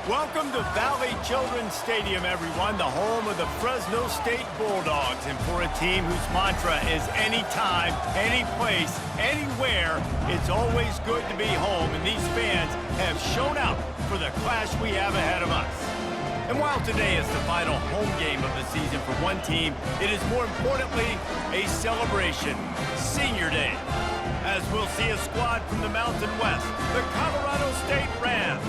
Welcome to Valley Children's Stadium, everyone, the home of the Fresno State Bulldogs. And for a team whose mantra is anytime, any place, anywhere, it's always good to be home. And these fans have shown out for the clash we have ahead of us. And while today is the final home game of the season for one team, it is more importantly a celebration, Senior Day. As we'll see a squad from the Mountain West, the Colorado State Rams,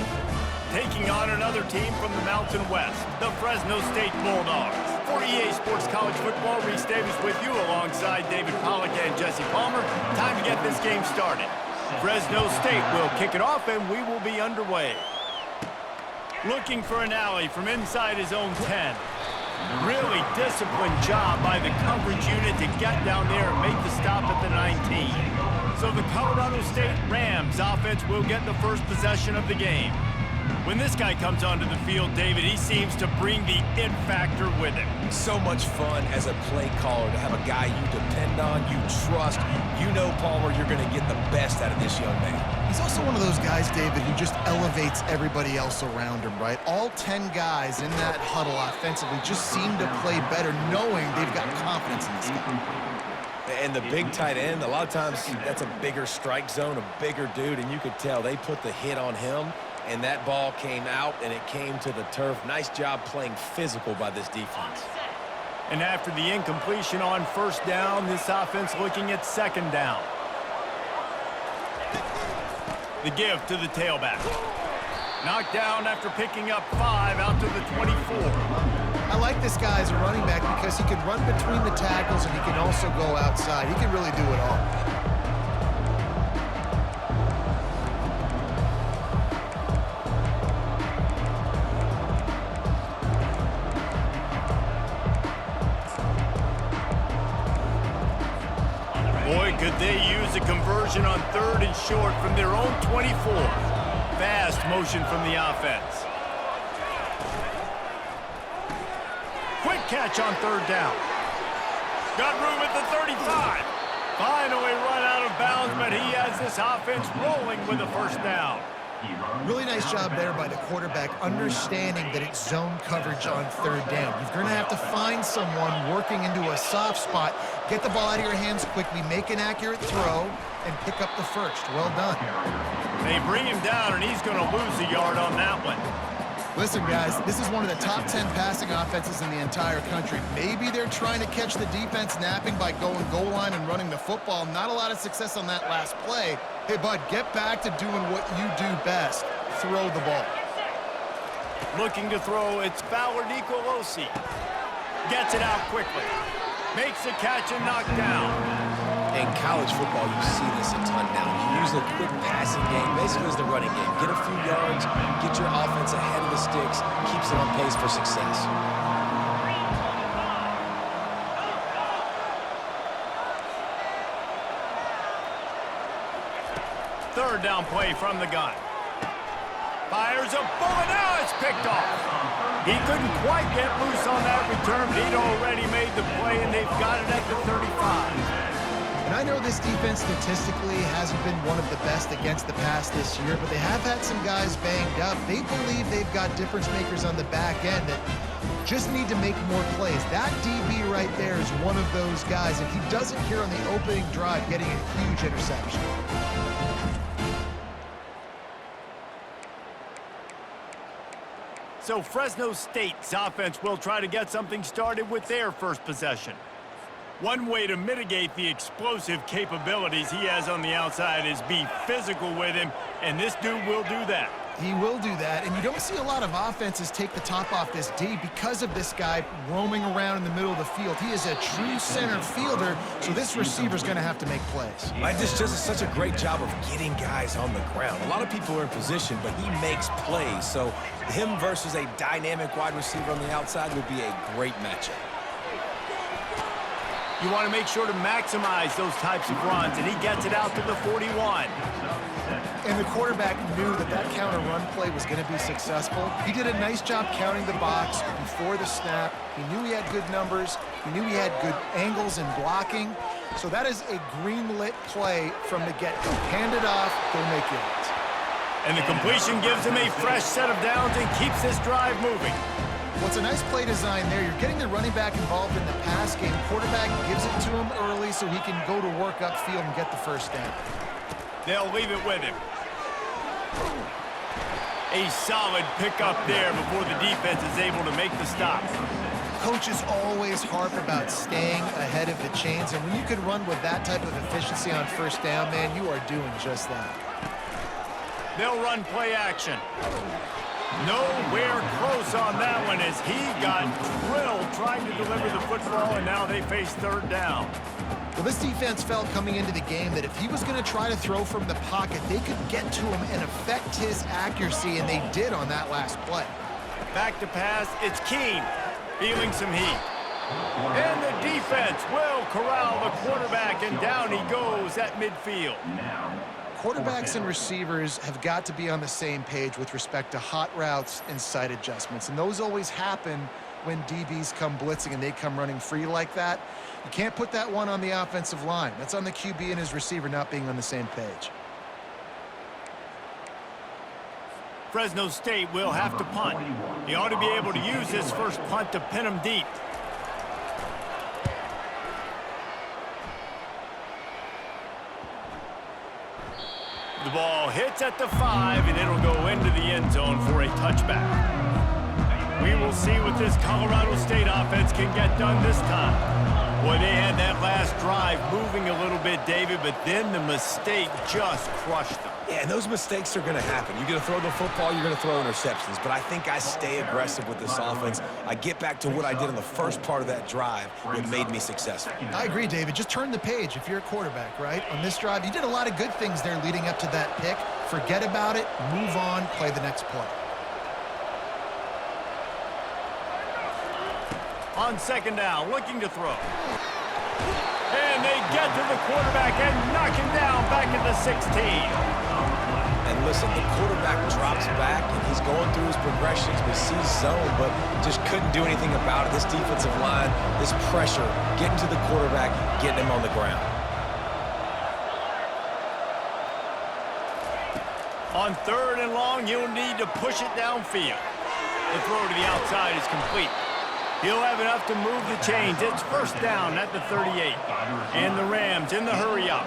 taking on another team from the Mountain West, the Fresno State Bulldogs. For EA Sports College Football, Reese Davis with you alongside David Pollack and Jesse Palmer. Time to get this game started. Fresno State will kick it off and we will be underway. Looking for an alley from inside his own 10. Really disciplined job by the coverage unit to get down there and make the stop at the 19. So the Colorado State Rams offense will get the first possession of the game. When this guy comes onto the field, David, he seems to bring the it factor with him. So much fun as a play caller to have a guy you depend on, you trust. You know, Palmer, you're going to get the best out of this young man. He's also one of those guys, David, who just elevates everybody else around him, right? All 10 guys in that huddle offensively just seem to play better knowing they've got confidence in this guy. And the big tight end, a lot of times that's a bigger strike zone, a bigger dude, and you could tell they put the hit on him. And that ball came out, and it came to the turf. Nice job playing physical by this defense. And after the incompletion on first down, this offense looking at second down. The give to the tailback. Knocked down after picking up 5 out to the 24. I like this guy as a running back because he can run between the tackles and he can also go outside. He can really do it all. Boy, could they use a conversion on 3rd and short from their own 24. Fast motion from the offense. Quick catch on 3rd down. Got room at the 35. Finally run out of bounds, but he has this offense rolling with a first down. Really nice job there by the quarterback, understanding that it's zone coverage on 3rd down. You're going to have to find someone working into a soft spot, get the ball out of your hands quickly, make an accurate throw, and pick up the first. Well done. They bring him down, and he's going to lose a yard on that one. Listen, guys, this is one of the top 10 passing offenses in the entire country. Maybe they're trying to catch the defense napping by going goal line and running the football. Not a lot of success on that last play. Hey, bud, get back to doing what you do best. Throw the ball. Looking to throw, it's Fowler Nicolosi. Gets it out quickly. Makes a catch and knocked down. In college football, you see this a ton now. You use a quick passing game, basically as the running game. Get a few yards, get your offense ahead of the sticks, keeps it on pace for success. Third down play from the gun. Fires a bullet. Now it's picked off. He couldn't quite get loose on that return, but he'd already made the play, and they've got it at the 35. And I know this defense statistically hasn't been one of the best against the pass this year, but they have had some guys banged up. They believe they've got difference makers on the back end that just need to make more plays. That DB right there is one of those guys, and he does it here on the opening drive, getting a huge interception. So Fresno State's offense will try to get something started with their first possession. One way to mitigate the explosive capabilities he has on the outside is be physical with him, and this dude will do that. He will do that, and you don't see a lot of offenses take the top off this D because of this guy roaming around in the middle of the field. He is a true center fielder, so this receiver's going to have to make plays. This just such a great job of getting guys on the ground. A lot of people are in position, but he makes plays, so him versus a dynamic wide receiver on the outside would be a great matchup. You want to make sure to maximize those types of runs, and he gets it out to the 41. And the quarterback knew that that counter run play was going to be successful. He did a nice job counting the box before the snap. He knew he had good numbers. He knew he had good angles and blocking. So that is a green-lit play from the get-go. Hand it off, go make yards. And the completion gives him a fresh set of downs and keeps this drive moving. Well, it's a nice play design there. You're getting the running back involved in the pass game. Quarterback gives it to him early so he can go to work upfield and get the first down. They'll leave it with him. A solid pickup there before the defense is able to make the stop. Coaches always harp about staying ahead of the chains, and when you can run with that type of efficiency on first down, man, you are doing just that. They'll run play action. Nowhere close on that one as he got drilled trying to deliver the football, and now they face third down. Well, this defense felt coming into the game that if he was going to try to throw from the pocket, they could get to him and affect his accuracy, and they did on that last play. Back to pass, it's Keene, feeling some heat. And the defense will corral the quarterback, and down he goes at midfield. Quarterbacks and receivers have got to be on the same page with respect to hot routes and sight adjustments, and those always happen when DBs come blitzing and they come running free like that. You can't put that one on the offensive line. That's on the QB and his receiver not being on the same page. Fresno State will have to punt. He ought to be able to use this first punt to pin him deep. The ball hits at the 5, and it'll go into the end zone for a touchback. We will see what this Colorado State offense can get done this time. Boy, they had that last drive moving a little bit, David, but then the mistake just crushed them. Yeah, and those mistakes are going to happen. You're going to throw the football, you're going to throw interceptions. But I think I stay aggressive with this offense. I get back to what I did in the first part of that drive that made me successful. I agree, David. Just turn the page if you're a quarterback, right? On this drive, you did a lot of good things there leading up to that pick. Forget about it, move on, play the next play. On second down, looking to throw. And they get to the quarterback and knock him down back at the 16. And listen, the quarterback drops back, and he's going through his progressions. We see zone, but just couldn't do anything about it. This defensive line, this pressure, getting to the quarterback, getting him on the ground. On third and long, you'll need to push it downfield. The throw to the outside is complete. He'll have enough to move the chains. It's first down at the 38. And the Rams in the hurry-up.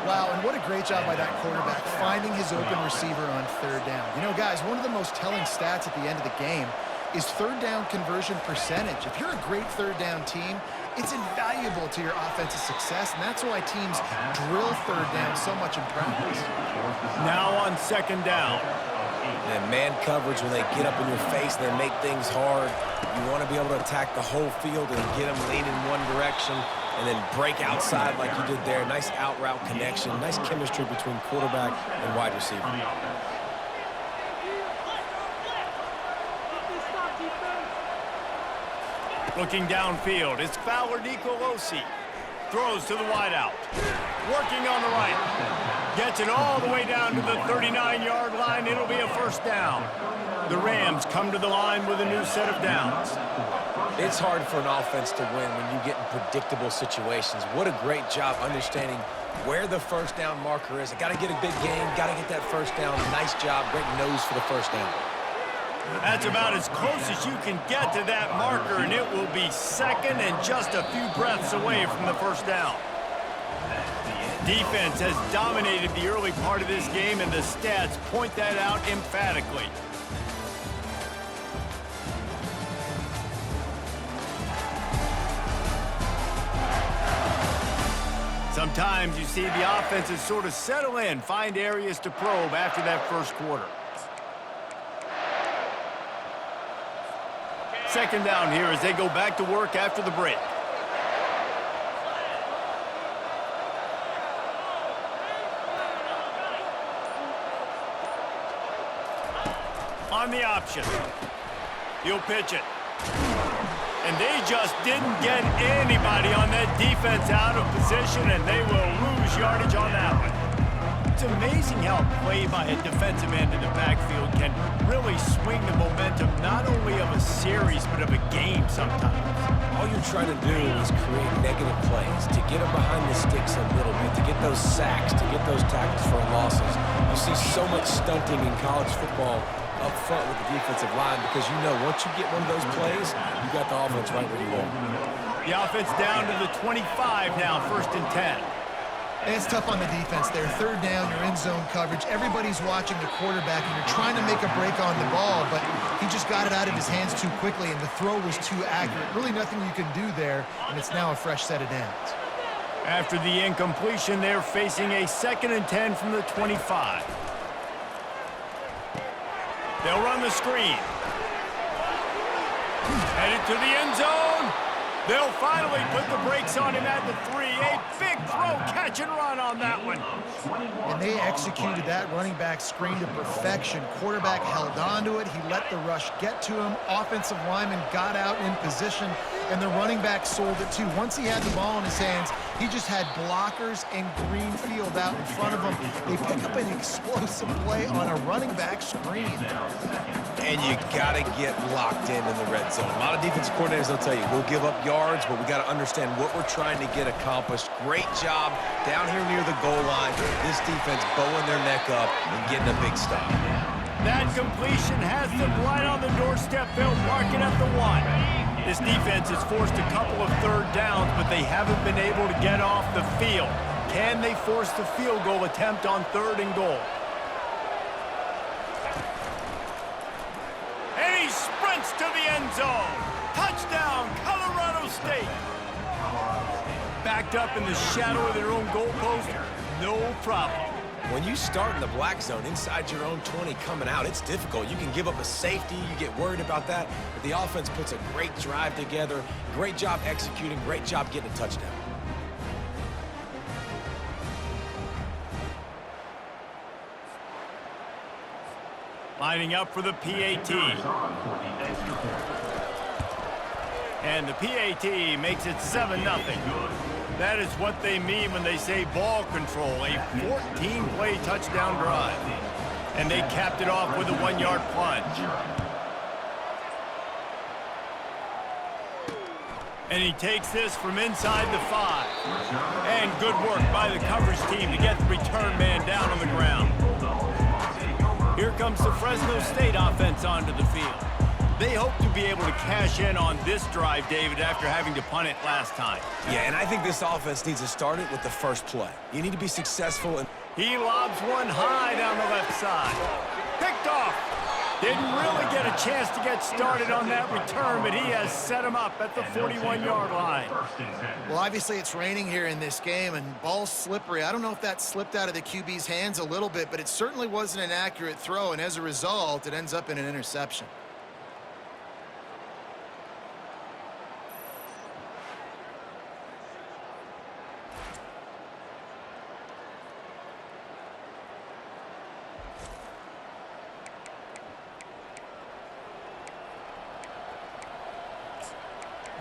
Wow, and what a great job by that quarterback finding his open receiver on third down. You know, guys, one of the most telling stats at the end of the game is third down conversion percentage. If you're a great third down team, it's invaluable to your offensive success, and that's why teams drill third down so much in practice. Now on second down. And man coverage, when they get up in your face, they make things hard. You want to be able to attack the whole field and get them lean in one direction and then break outside like you did there. Nice out route connection, nice chemistry between quarterback and wide receiver. Looking downfield, it's Fowler Nicolosi. Throws to the wideout. Working on the right. Gets it all the way down to the 39-yard line. It'll be a first down. The Rams come to the line with a new set of downs. It's hard for an offense to win when you get in predictable situations. What a great job understanding where the first down marker is. I got to get a big gain, got to get that first down. Nice job, great nose for the first down. That's about as close as you can get to that marker, and it will be second and just a few breaths away from the first down. Defense has dominated the early part of this game, and the stats point that out emphatically. Sometimes you see the offenses sort of settle in, find areas to probe after that first quarter. Second down here as they go back to work after the break. On the option. He'll pitch it. And they just didn't get anybody on that defense out of position, and they will lose yardage on that one. It's amazing how a play by a defensive end in the backfield can really swing the momentum not only of a series but of a game sometimes. All you're trying to do is create negative plays, to get them behind the sticks a little bit, to get those sacks, to get those tackles for losses. You You see so much stunting in college football up front with the defensive line because you know once you get one of those plays, you got the offense right where you want. The offense down to the 25 now, 1st and 10. It's tough on the defense there. 3rd down, you're in zone coverage. Everybody's watching the quarterback, and you're trying to make a break on the ball, but he just got it out of his hands too quickly, and the throw was too accurate. Really nothing you can do there, and it's now a fresh set of downs. After the incompletion, they're facing a 2nd and 10 from the 25. They'll run the screen. Headed to the end zone. They'll finally put the brakes on him at the 3. A big throw, catch and run on that one. And they executed that running back screen to perfection. Quarterback held on to it. He let the rush get to him. Offensive lineman got out in position, and the running back sold it too. Once he had the ball in his hands, he just had blockers and green field out in front of him. They pick up an explosive play on a running back screen. And you got to get locked in the red zone. A lot of defensive coordinators, they'll tell you, we'll give up yards, but we got to understand what we're trying to get accomplished. Great job down here near the goal line. This defense bowing their neck up and getting a big stop. That completion has them right on the doorstep. They'll mark it at the 1. This defense has forced a couple of 3rd downs, but they haven't been able to get off the field. Can they force the field goal attempt on 3rd and goal? And he sprints to the end zone. Touchdown, Colorado State. Backed up in the shadow of their own goalpost, no problem. When you start in the black zone inside your own 20 coming out, it's difficult. You can give up a safety. You get worried about that. But the offense puts a great drive together. Great job executing. Great job getting a touchdown. Lining up for the PAT. And the PAT makes it 7-0. That is what they mean when they say ball control, a 14-play touchdown drive. And they capped it off with a 1-yard plunge. And he takes this from inside the 5. And good work by the coverage team to get the return man down on the ground. Here comes the Fresno State offense onto the field. They hope to be able to cash in on this drive, David, after having to punt it last time. Yeah, and I think this offense needs to start it with the first play. You need to be successful. He lobs one high down the left side. Picked off. Didn't really get a chance to get started on that return, but he has set him up at the 41-yard line. Well, obviously it's raining here in this game, and ball's slippery. I don't know if that slipped out of the QB's hands a little bit, but it certainly wasn't an accurate throw, and as a result, it ends up in an interception.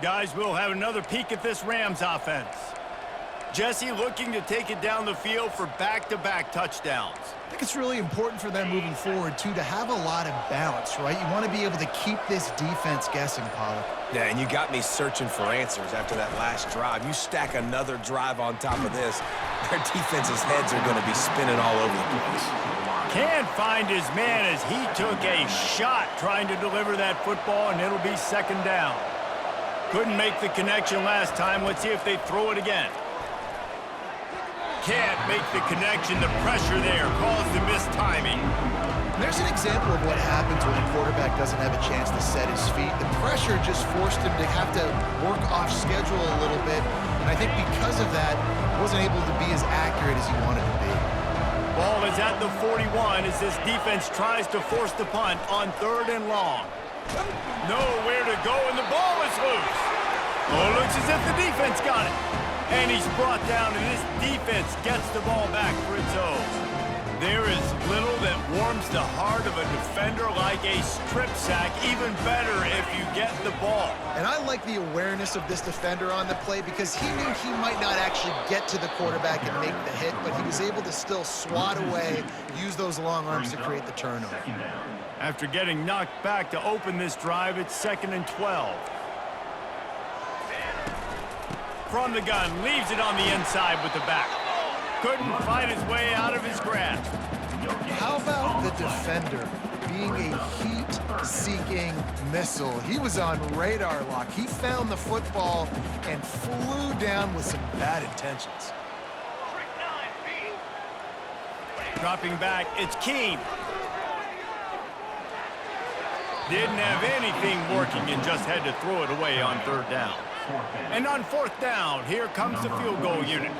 Guys, we'll have another peek at this Rams offense. Jesse looking to take it down the field for back-to-back touchdowns. I think it's really important for them moving forward, too, to have a lot of balance, right? You want to be able to keep this defense guessing, Pollard. Yeah, and you got me searching for answers after that last drive. You stack another drive on top of this, their defense's heads are going to be spinning all over the place. Can't find his man as he took a shot trying to deliver that football, and it'll be 2nd down. Couldn't make the connection last time. Let's see if they throw it again. Can't make the connection. The pressure there caused the missed timing. There's an example of what happens when a quarterback doesn't have a chance to set his feet. The pressure just forced him to have to work off schedule a little bit. And I think because of that, he wasn't able to be as accurate as he wanted to be. Ball is at the 41 as this defense tries to force the punt on 3rd and long. Nowhere to go, and the ball is loose. Oh, looks as if the defense got it. And he's brought down, and this defense gets the ball back for its own. There is little that warms the heart of a defender like a strip sack. Even better if you get the ball. And I like the awareness of this defender on the play because he knew he might not actually get to the quarterback and make the hit, but he was able to still swat away, use those long arms to create the turnover. After getting knocked back to open this drive, it's 2nd and 12. From the gun, leaves it on the inside with the back. Couldn't find his way out of his grasp. How about the defender being a heat-seeking missile? He was on radar lock. He found the football and flew down with some bad intentions. Dropping back, it's Keene. Didn't have anything working and just had to throw it away on third down. And on fourth down, here comes the field goal unit.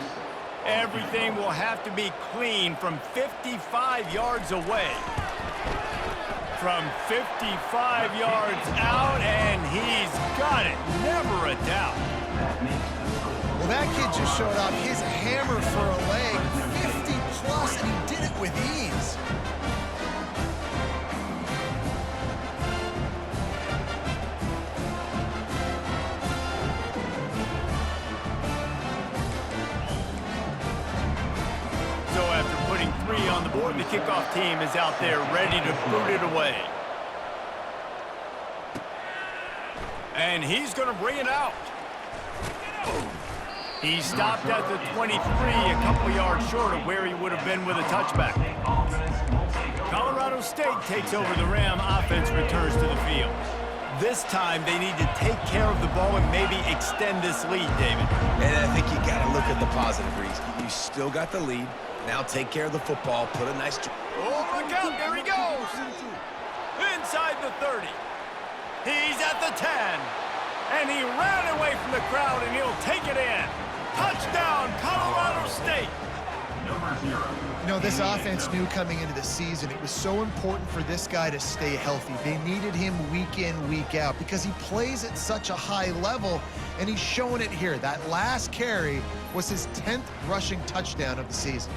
Everything will have to be clean from 55 yards away. From 55 yards out, and he's got it. Never a doubt. Well, that kid just showed off his hammer for a leg, 50-plus, and he did it with ease. So after putting 3 on the board, the kickoff team is out there ready to boot it away. And he's going to bring it out. He stopped at the 23, a couple yards short of where he would have been with a touchback. Colorado State takes over the Ram. Offense returns to the field. This time, they need to take care of the ball and maybe extend this lead, David. And I think you got to look at the positive, Reese. You still got the lead. Now take care of the football. Put a nice... Oh, look out. There he goes. Inside the 30. He's at the 10. And he ran away from the crowd, and he'll take it in. Touchdown, Colorado State. You know, this offense knew coming into the season it was so important for this guy to stay healthy. They needed him week in, week out because he plays at such a high level, and he's showing it here. That last carry was his 10th rushing touchdown of the season.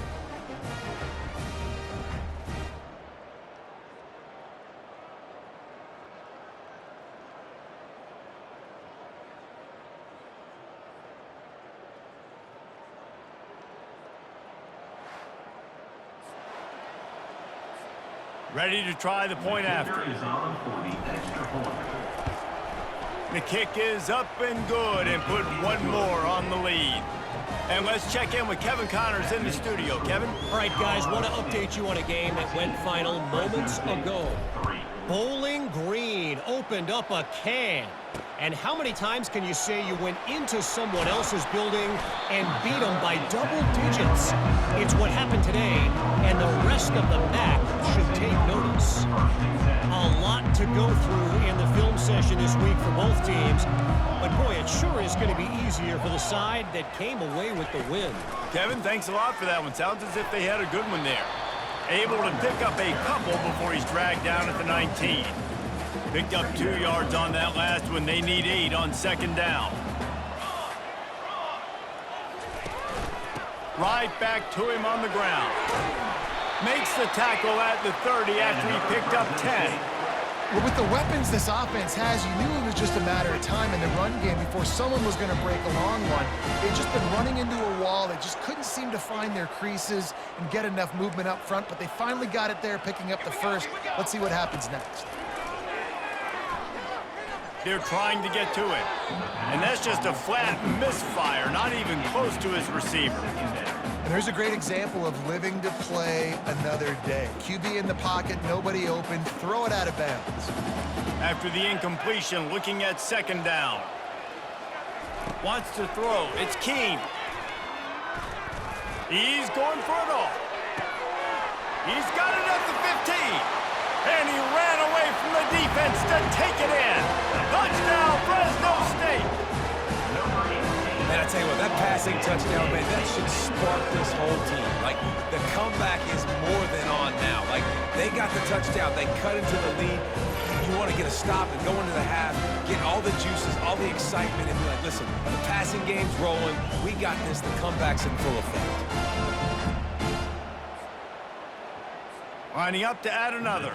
Ready to try the point after. The kick is up and good, and put one more on the lead. And let's check in with Kevin Connors in the studio. Kevin? All right, guys, want to update you on a game that went final moments ago. Bowling Green opened up a can. And how many times can you say you went into someone else's building and beat them by double digits? It's what happened today, and the rest of the MAC should take notice. A lot to go through in the film session this week for both teams. But boy, it sure is going to be easier for the side that came away with the win. Kevin, thanks a lot for that one. Sounds as if they had a good one there. Able to pick up a couple before he's dragged down at the 19. Picked up 2 yards on that last one. They need 8 on second down. Right back to him on the ground. Makes the tackle at the 30 after he picked up 10. Well, with the weapons this offense has, you knew it was just a matter of time in the run game before someone was going to break a long one. They'd just been running into a wall. They just couldn't seem to find their creases and get enough movement up front, but they finally got it there, picking up the first. Let's see what happens next. They're trying to get to it. And that's just a flat misfire, not even close to his receiver. And there's a great example of living to play another day. QB in the pocket, nobody open, throw it out of bounds. After the incompletion, looking at second down. Wants to throw. It's Keene. He's going for it all. He's got it at the 15. And he ran away from the defense to take it in. Touchdown, Fresno State. Man, I tell you what, that passing touchdown, man, that should spark this whole team. Like, the comeback is more than on now. Like, they got the touchdown. They cut into the lead. You want to get a stop and go into the half, get all the juices, all the excitement, and be like, listen, the passing game's rolling. We got this. The comeback's in full effect. Lining up to add another.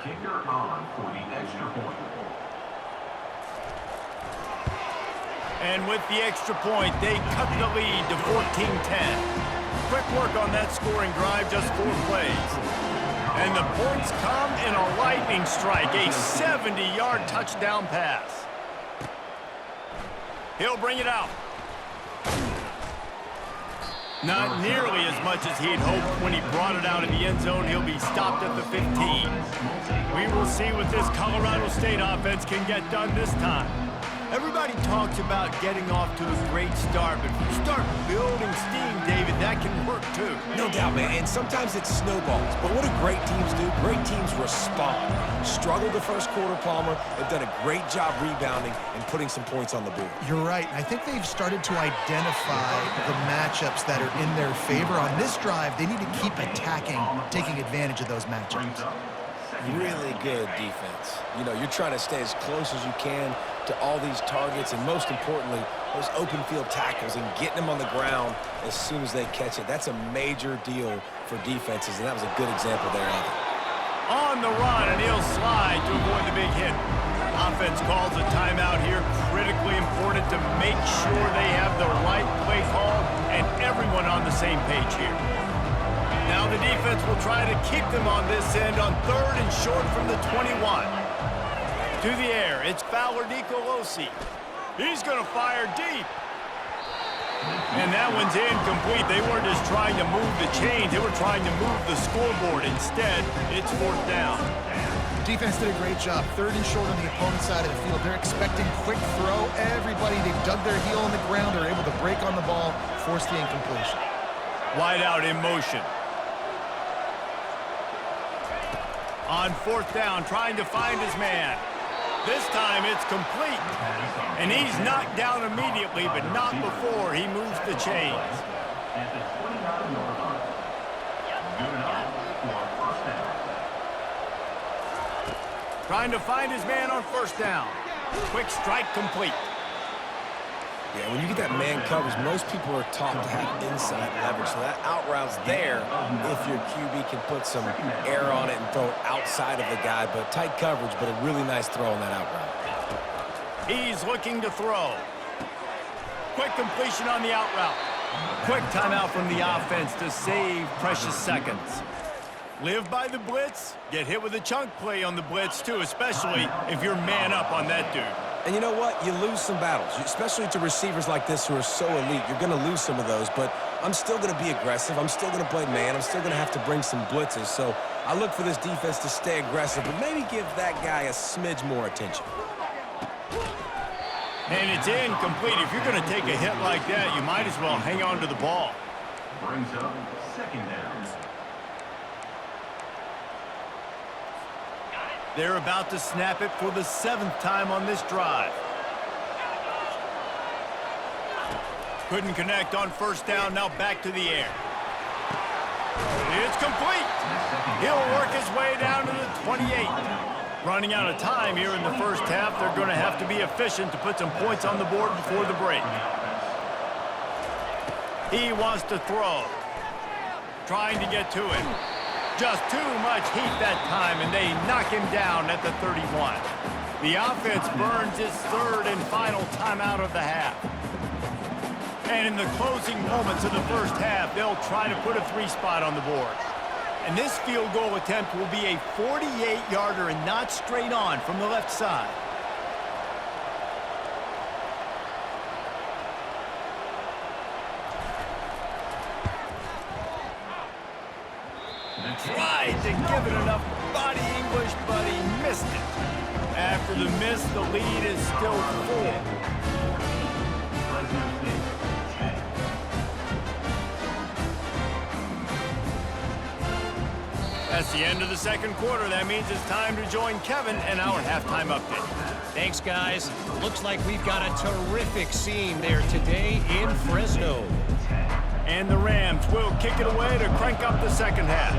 And with the extra point, they cut the lead to 14-10. Quick work on that scoring drive, just 4 plays. And the points come in a lightning strike, a 70-yard touchdown pass. He'll bring it out. Not nearly as much as he'd hoped when he brought it out in the end zone. He'll be stopped at the 15. We will see what this Colorado State offense can get done this time. Everybody talks about getting off to a great start, but if you start building steam, David, that can work too. No doubt, man, and sometimes it snowballs. But what do great teams do? Great teams respond. Struggled the first quarter, Palmer. They've done a great job rebounding and putting some points on the board. You're right. I think they've started to identify the matchups that are in their favor. On this drive, they need to keep attacking, taking advantage of those matchups. Really good defense. You know, you're trying to stay as close as you can to all these targets, and most importantly, those open field tackles and getting them on the ground as soon as they catch it. That's a major deal for defenses, and that was a good example there of it. On the run, and he'll slide to avoid the big hit. Offense calls a timeout here. Critically important to make sure they have the right play call and everyone on the same page here. Now the defense will try to keep them on this end on 3rd and short from the 21. To the air, it's Fowler Nicolosi. He's going to fire deep. And that one's incomplete. They weren't just trying to move the chains. They were trying to move the scoreboard. Instead, it's 4th down. Defense did a great job. 3rd and short on the opponent's side of the field. They're expecting quick throw. Everybody, they've dug their heel on the ground. They're able to break on the ball, force the incompletion. Wide out in motion. On 4th down, trying to find his man. This time it's complete. And he's knocked down immediately, but not before he moves the chains. Trying to find his man on 1st down. Quick strike complete. Yeah, when you get that man coverage, most people are taught to have inside leverage. So that out route's there if your QB can put some air on it and throw it outside of the guy. But tight coverage, but a really nice throw on that out route. He's looking to throw. Quick completion on the out route. Quick timeout from the offense to save precious seconds. Live by the blitz, get hit with a chunk play on the blitz too, especially if you're man up on that dude. And you know what? You lose some battles, especially to receivers like this who are so elite. You're going to lose some of those, but I'm still going to be aggressive. I'm still going to play man. I'm still going to have to bring some blitzes. So I look for this defense to stay aggressive, but maybe give that guy a smidge more attention. And it's incomplete. If you're going to take a hit like that, you might as well hang on to the ball. Brings up 2nd down. They're about to snap it for the 7th time on this drive. Couldn't connect on 1st down, now back to the air. It's complete. He'll work his way down to the 28. Running out of time here in the 1st half. They're going to have to be efficient to put some points on the board before the break. He wants to throw. Trying to get to it. Just too much heat that time, and they knock him down at the 31. The offense burns its 3rd and final timeout of the half. And in the closing moments of the 1st half, they'll try to put a 3-spot on the board. And this field goal attempt will be a 48-yarder and not straight on from the left side. Tried to give it enough body English, but he missed it. After the miss, the lead is still 4. That's the end of the 2nd quarter. That means it's time to join Kevin and our halftime update. Thanks, guys. Looks like we've got a terrific scene there today in Fresno. And the Rams will kick it away to crank up the 2nd half.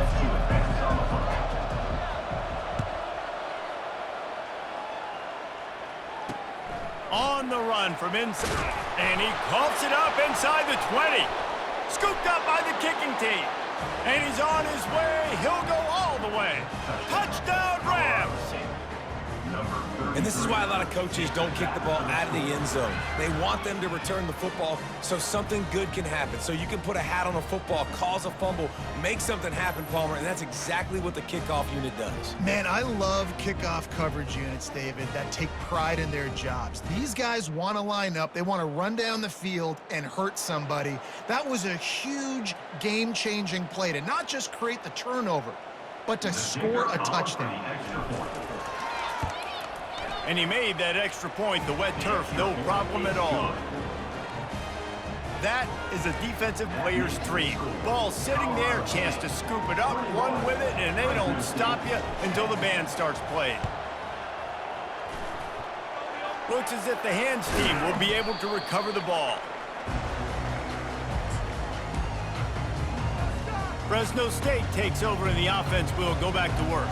On the run from inside. And he coughs it up inside the 20. Scooped up by the kicking team. And he's on his way. He'll go all the way. Touchdown, Rams! Number 30. And this is why a lot of coaches don't kick the ball out of the end zone. They want them to return the football so something good can happen. So you can put a hat on a football, cause a fumble, make something happen, Palmer, and that's exactly what the kickoff unit does. Man, I love kickoff coverage units, David, that take pride in their jobs. These guys want to line up. They want to run down the field and hurt somebody. That was a huge game-changing play to not just create the turnover, but to score a touchdown. And he made that extra point, the wet turf, no problem at all. That is a defensive player's dream. Ball sitting there, chance to scoop it up, run with it, and they don't stop you until the band starts playing. Looks as if the hands team will be able to recover the ball. Fresno State takes over and the offense will go back to work.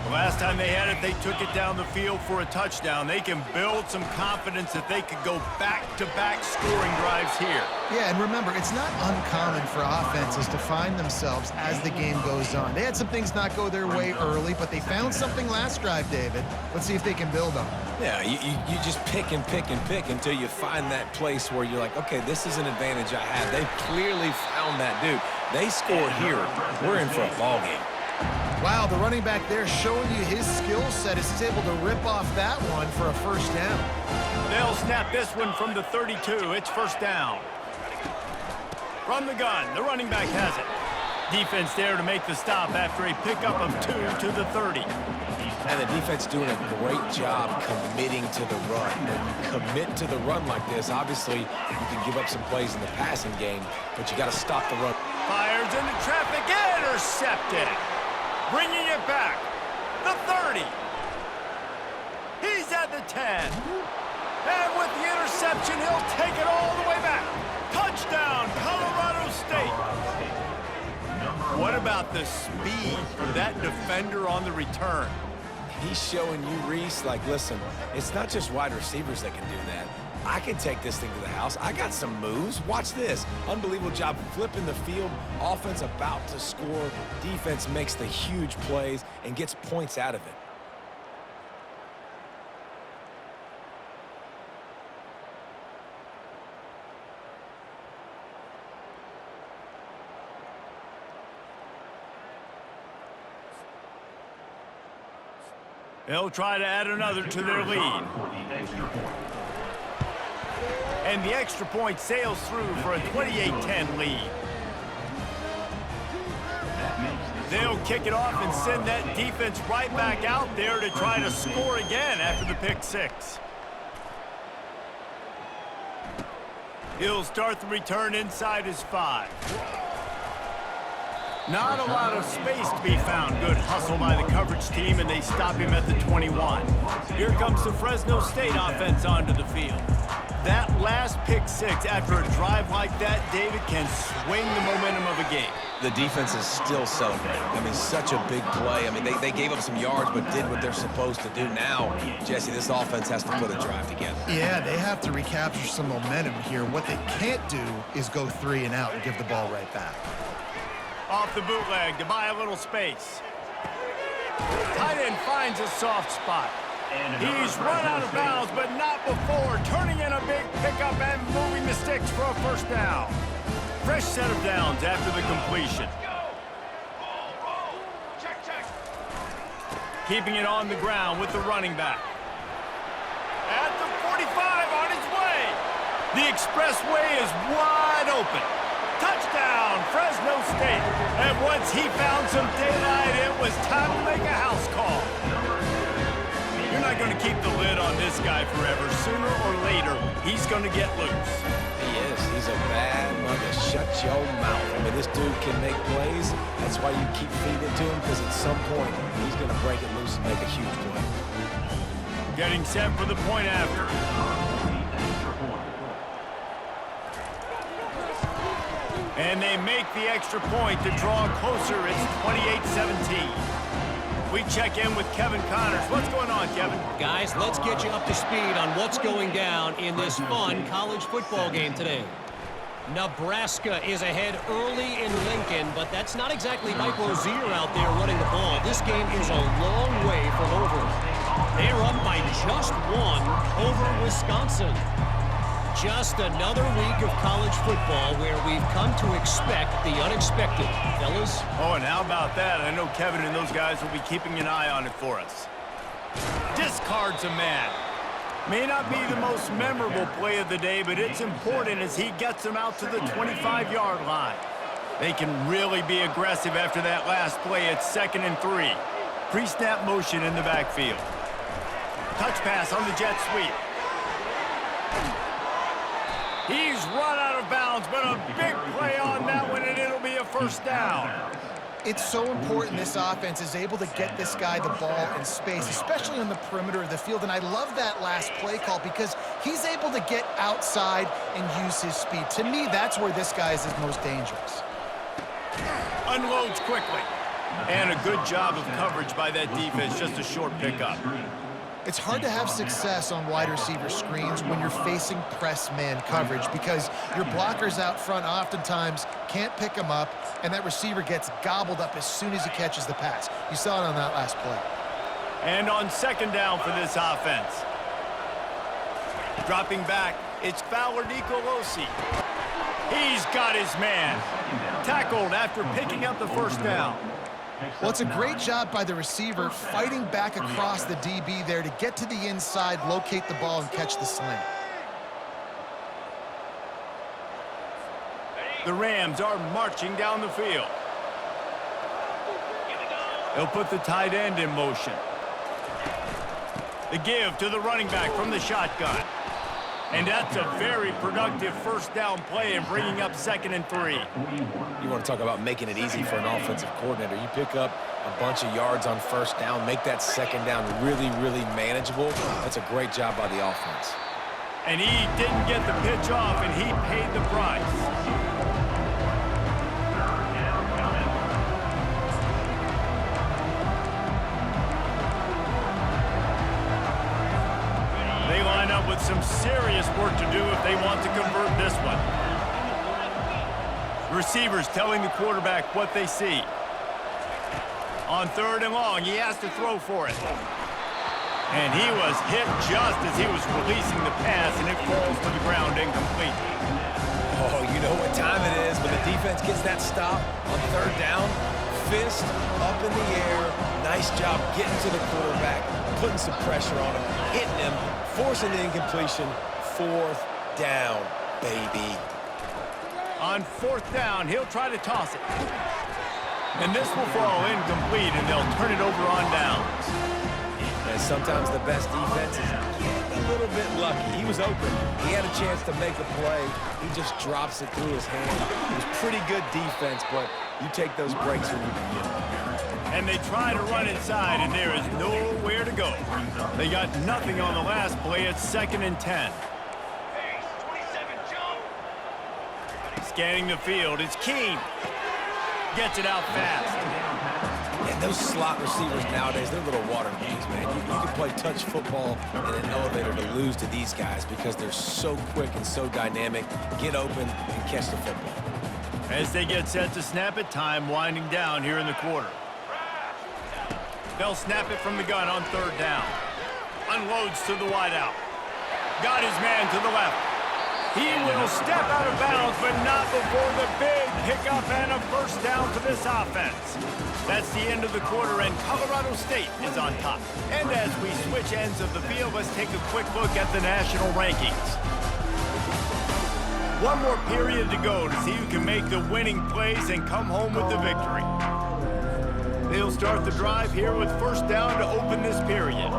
The last time they had it, they took it down the field for a touchdown. They can build some confidence that they could go back-to-back scoring drives here. Yeah, and remember, it's not uncommon for offenses to find themselves as the game goes on. They had some things not go their way early, but they found something last drive, David. Let's see if they can build on it. Yeah, you just pick and pick and pick until you find that place where you're like, okay, this is an advantage I have. They clearly found that dude. They score here. We're in for a ball game. Wow, the running back there showing you his skill set as he's able to rip off that one for a first down. They'll snap this one from the 32. It's first down. From the gun, the running back has it. Defense there to make the stop after a pickup of 2 to the 30. And the defense doing a great job committing to the run. When you commit to the run like this, obviously you can give up some plays in the passing game, but you got to stop the run. Fires into traffic, intercepted. Bringing it back, the 30. He's at the 10. And with the interception, he'll take it all the way back. Touchdown, Colorado State. What about the speed for that defender on the return? He's showing you, Reese, like, listen, it's not just wide receivers that can do that. I can take this thing to the house. I got some moves. Watch this. Unbelievable job flipping the field. Offense about to score. Defense makes the huge plays and gets points out of it. They'll try to add another to their lead. And the extra point sails through for a 28-10 lead. They'll kick it off and send that defense right back out there to try to score again after the pick six. He'll start the return inside his 5. Not a lot of space to be found. Good hustle by the coverage team, and they stop him at the 21. Here comes the Fresno State offense onto the field. That last pick six after a drive like that, David, can swing the momentum of a game. The defense is still celebrating. I mean, such a big play. I mean, they gave up some yards but did what they're supposed to do. Now, Jesse, this offense has to put a drive together. Yeah, they have to recapture some momentum here. What they can't do is go 3 and out and give the ball right back. Off the bootleg to buy a little space. Tight end finds a soft spot. He's run out of bounds, but not before turning in a big pickup and moving the sticks for a first down. Fresh set of downs after the completion. Keeping it on the ground with the running back. At the 45 on his way. The expressway is wide open. Touchdown, Fresno State. And once he found some daylight, it was time to make a house call. You're not going to keep the lid on this guy forever. Sooner or later, he's going to get loose. He is. He's a bad mother. Shut your mouth. I mean, this dude can make plays. That's why you keep feeding it to him, because at some point, he's going to break it loose and make a huge play. Getting set for the point after. And they make the extra point to draw closer. It's 28-17. We check in with Kevin Connors. What's going on, Kevin? Guys, let's get you up to speed on what's going down in this fun college football game today. Nebraska is ahead early in Lincoln, but that's not exactly Mike Rozier out there running the ball. This game is a long way from over. They are up by just one over Wisconsin. Just another week of college football where we've come to expect the unexpected, fellas. Oh, and how about that? I know Kevin and those guys will be keeping an eye on it for us. Discards a man. May not be the most memorable play of the day, but it's important as he gets them out to the 25-yard line. They can really be aggressive after that last play. It's 2nd and 3. Pre-snap motion in the backfield. Touch pass on the jet sweep. He's run out of bounds, but a big play on that one, and it'll be a first down. It's so important this offense is able to get this guy the ball in space, especially on the perimeter of the field. And I love that last play call because he's able to get outside and use his speed. To me, that's where this guy is his most dangerous. Unloads quickly. And a good job of coverage by that defense, just a short pickup. It's hard to have success on wide receiver screens when you're facing press man coverage because your blockers out front oftentimes can't pick them up, and that receiver gets gobbled up as soon as he catches the pass. You saw it on that last play. And on 2nd down for this offense. Dropping back, it's Fowler Nicolosi. He's got his man. Tackled after picking up the first down. Well, it's a great job by the receiver fighting back across the DB there to get to the inside, locate the ball, and catch the slant. The Rams are marching down the field. They'll put the tight end in motion. The give to the running back from the shotgun. And that's a very productive first down play and bringing up 2nd and 3. You want to talk about making it easy for an offensive coordinator. You pick up a bunch of yards on first down, make that 2nd down really, really manageable. That's a great job by the offense. And he didn't get the pitch off, and he paid the price. They line up with some serious work to do if they want to convert this one. Receivers telling the quarterback what they see. On 3rd and long, he has to throw for it. And he was hit just as he was releasing the pass, and it falls to the ground incomplete. Oh, you know what time it is when the defense gets that stop on 3rd down. Fist up in the air. Nice job getting to the quarterback, putting some pressure on him, hitting him, forcing the incompletion. 4th down, baby. On 4th down, he'll try to toss it. And this will fall incomplete, and they'll turn it over on downs. And sometimes the best defense is getting a little bit lucky. He was open. He had a chance to make a play. He just drops it through his hand. It was pretty good defense, but you take those breaks when you can get them. And they try to run inside, and there is nowhere to go. They got nothing on the last play. It's 2nd and 10. Scanning the field, it's Keene. Gets it out fast. And those slot receivers nowadays, they're little water games, man. You can play touch football in an elevator to lose to these guys because they're so quick and so dynamic. Get open and catch the football. As they get set to snap it, time winding down here in the quarter. They'll snap it from the gun on 3rd down. Unloads to the wideout. Got his man to the left. He will step out of bounds, but not before the big pickup and a first down for this offense. That's the end of the quarter, and Colorado State is on top. And as we switch ends of the field, let's take a quick look at the national rankings. One more period to go to see who can make the winning plays and come home with the victory. They'll start the drive here with first down to open this period.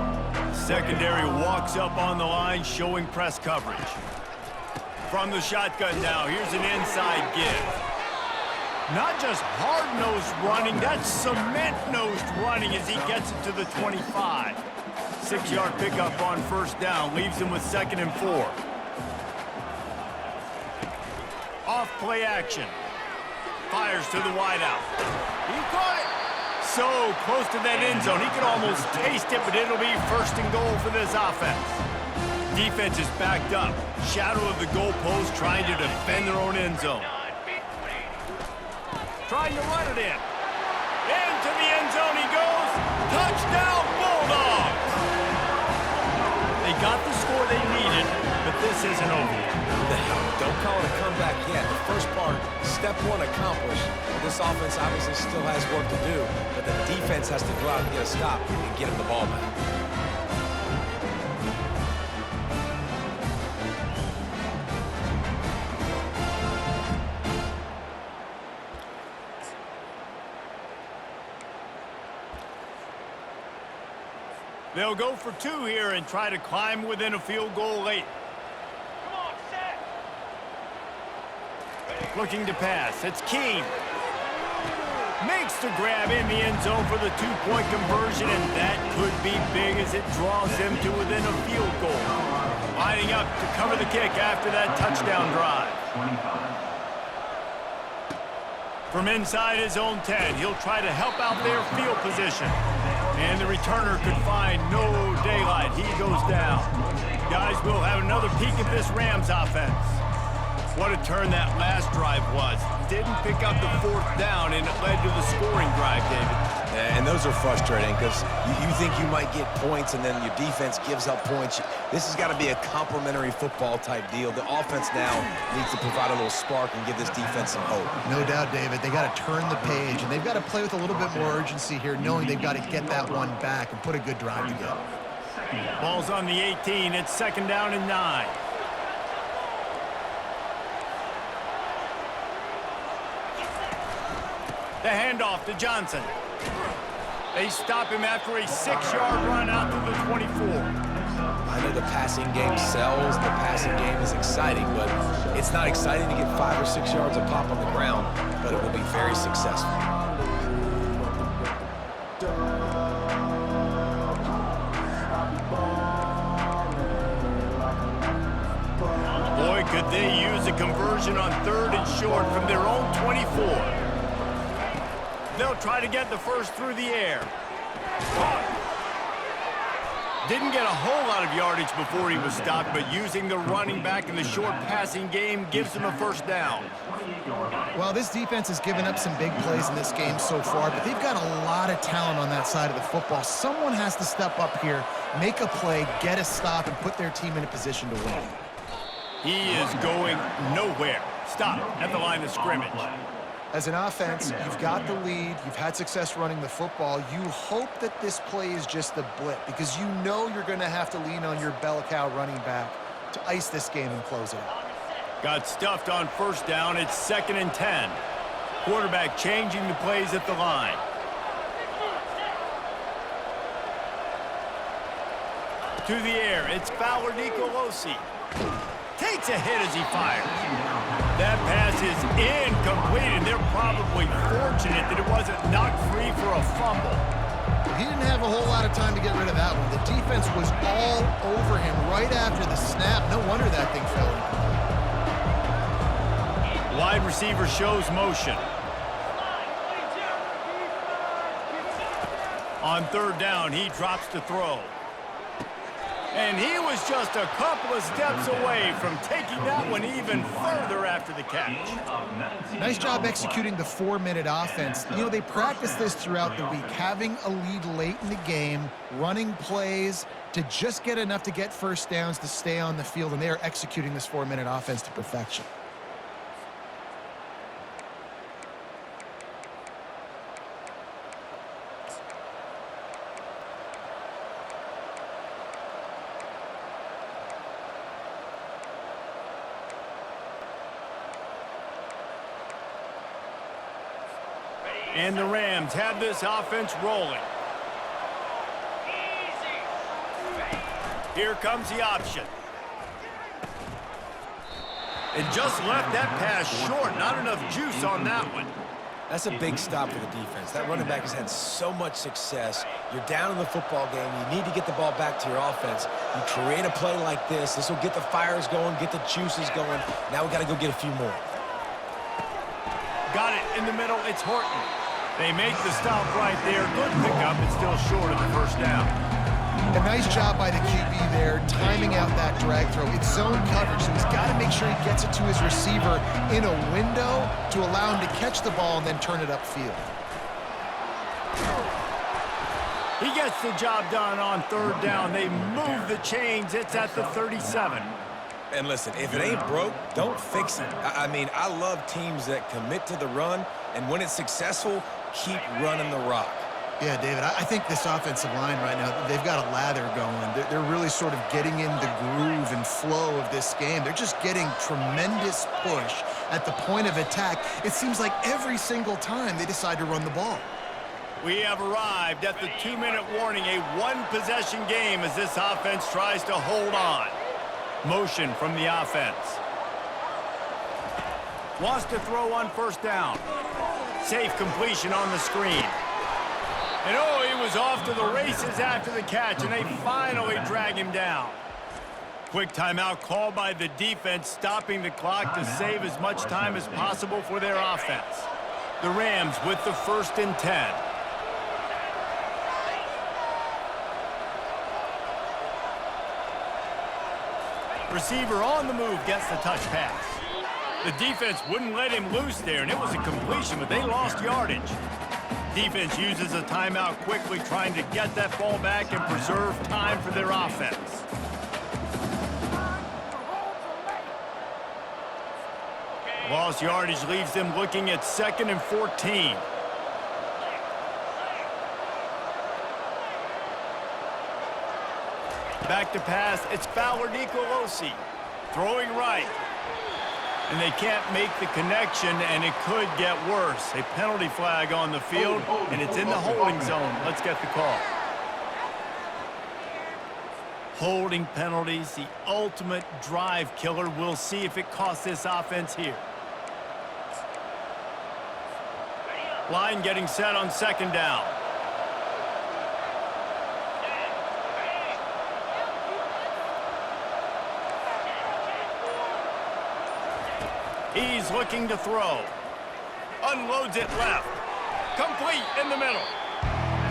Secondary walks up on the line, showing press coverage. From the shotgun now, here's an inside give. Not just hard-nosed running, that's cement-nosed running as he gets it to the 25. 6-yard pickup on first down leaves him with 2nd and 4. Off play action. Fires to the wideout. He caught it. So close to that end zone. He could almost taste it, but it'll be 1st and goal for this offense. Defense is backed up. Shadow of the goalpost trying to defend their own end zone. Trying to run it in. Into the end zone he goes. Touchdown, Bulldogs! got the score they needed, but this isn't over. Don't call it a comeback yet. The first part, step one accomplished. This offense obviously still has work to do, but the defense has to go out and get a stop and get him the ball back. They'll go for two here and try to climb within a field goal late. Looking to pass. It's Keene. Makes the grab in the end zone for the two-point conversion, and that could be big as it draws them to within a field goal. Lining up to cover the kick after that touchdown drive. From inside his own 10, he'll try to help out their field position. And the returner could find no daylight. He goes down. Guys, we'll have another peek at this Rams offense. What a turn that last drive was. Didn't pick up the fourth down, and it led to the scoring drive, David. And those are frustrating because you think you might get points and then your defense gives up points. This has got to be a complementary football type deal. The offense now needs to provide a little spark and give this defense some hope. No doubt, David. They got to turn the page, and they've got to play with a little bit more urgency here, knowing they've got to get that one back and put a good drive together. Ball's on the 18. It's 2nd down and 9. The handoff to Johnson. They stop him after a 6-yard run out to the 24. I know the passing game sells, the passing game is exciting, but it's not exciting to get 5 or 6 yards of pop on the ground, but it will be very successful. Boy, could they use a conversion on 3rd and short from their own 24. They'll try to get the first through the air. Didn't get a whole lot of yardage before he was stopped, but using the running back in the short passing game gives him a 1st down. Well, this defense has given up some big plays in this game so far, but they've got a lot of talent on that side of the football. Someone has to step up here, make a play, get a stop, and put their team in a position to win. He is going nowhere. Stop at the line of scrimmage. As an offense, you've got the lead, you've had success running the football. You hope that this play is just a blip because you know you're going to have to lean on your bell cow running back to ice this game and close it out. Got stuffed on 1st down. It's 2nd and 10. Quarterback changing the plays at the line. To the air, it's Fowler Nicolosi. Takes a hit as he fires. That pass is incomplete, and they're probably fortunate that it wasn't knocked free for a fumble. He didn't have a whole lot of time to get rid of that one. The defense was all over him right after the snap. No wonder that thing fell incomplete. Wide receiver shows motion. On 3rd down, he drops to throw. And he was just a couple of steps away from taking that one even further after the catch. Nice job executing the 4-minute offense. You know, they practice this throughout the week, having a lead late in the game, running plays to just get enough to get 1st downs to stay on the field, and they are executing this 4-minute offense to perfection. And the Rams have this offense rolling. Here comes the option. And just left that pass short. Not enough juice on that one. That's a big stop for the defense. That running back has had so much success. You're down in the football game. You need to get the ball back to your offense. You create a play like this. This will get the fires going, get the juices going. Now we got to go get a few more. Got it in the middle. It's Horton. They make the stop right there. Good pickup. It's still short of the 1st down. A nice job by the QB there, timing out that drag throw. It's zone coverage, so he's got to make sure he gets it to his receiver in a window to allow him to catch the ball and then turn it upfield. He gets the job done on third down. They move the chains. It's at the 37. And listen, if it ain't broke, don't fix it. I mean, I love teams that commit to the run, and when it's successful, keep running the rock. Yeah, David, I think this offensive line right now, they've got a lather going. They're really sort of getting in the groove and flow of this game. They're just getting tremendous push at the point of attack. It seems like every single time they decide to run the ball. We have arrived at the 2-minute warning, a one-possession game as this offense tries to hold on. Motion from the offense. Wants to throw on first down. Safe completion on the screen. And oh, he was off to the races after the catch, and they finally drag him down. Quick timeout called by the defense, stopping the clock to save as much time as possible for their offense. The Rams with the 1st and 10. Receiver on the move gets the touch pass. The defense wouldn't let him loose there, and it was a completion, but they lost yardage. Defense uses a timeout quickly, trying to get that ball back and preserve time for their offense. Lost yardage leaves them looking at 2nd and 14. Back to pass, it's Fowler Nicolosi. Throwing right. And they can't make the connection, and it could get worse. A penalty flag on the field, and it's in the holding zone. Let's get the call. Holding penalties, the ultimate drive killer. We'll see if it costs this offense here. Line getting set on 2nd down. He's looking to throw. Unloads it left. Complete in the middle.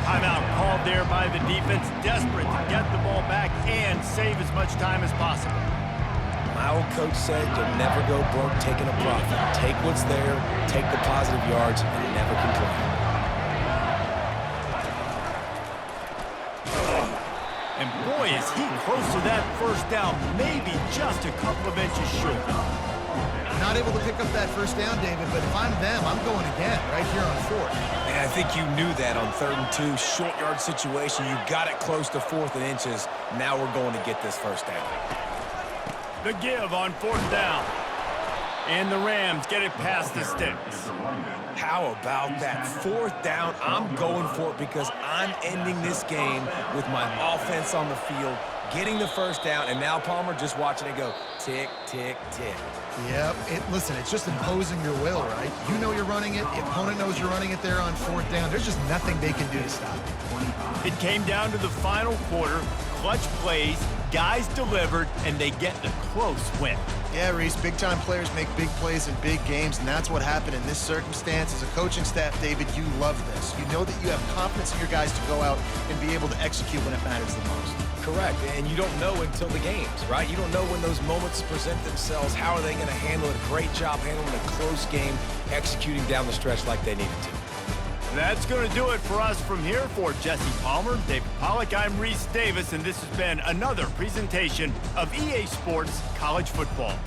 Timeout called there by the defense, desperate to get the ball back and save as much time as possible. My old coach said you'll never go broke taking a profit. Take what's there, take the positive yards, and never complain. And boy, is he close to that first down, maybe just a couple of inches short. Not able to pick up that first down, David, but if I'm them, I'm going again right here on 4th. Man, I think you knew that on 3rd and 2, short yard situation. You got it close to 4th and inches. Now we're going to get this first down. The give on 4th down. And the Rams get it past the sticks. How about that 4th down? I'm going for it because I'm ending this game with my offense on the field, getting the first down, and now Palmer just watching it go tick, tick, tick. Yep. Listen, it's just imposing your will, right? You know you're running it. The opponent knows you're running it there on 4th down. There's just nothing they can do to stop it. It came down to the final quarter. Clutch plays, guys delivered, and they get the close win. Yeah, Reese, big-time players make big plays in big games, and that's what happened in this circumstance. As a coaching staff, David, you love this. You know that you have confidence in your guys to go out and be able to execute when it matters the most. Correct, and you don't know until the games, right? You don't know when those moments present themselves. How are they going to handle it? Great job handling a close game, executing down the stretch like they needed to. That's going to do it for us from here. For Jesse Palmer, David Pollack, I'm Reese Davis, and this has been another presentation of EA Sports College Football.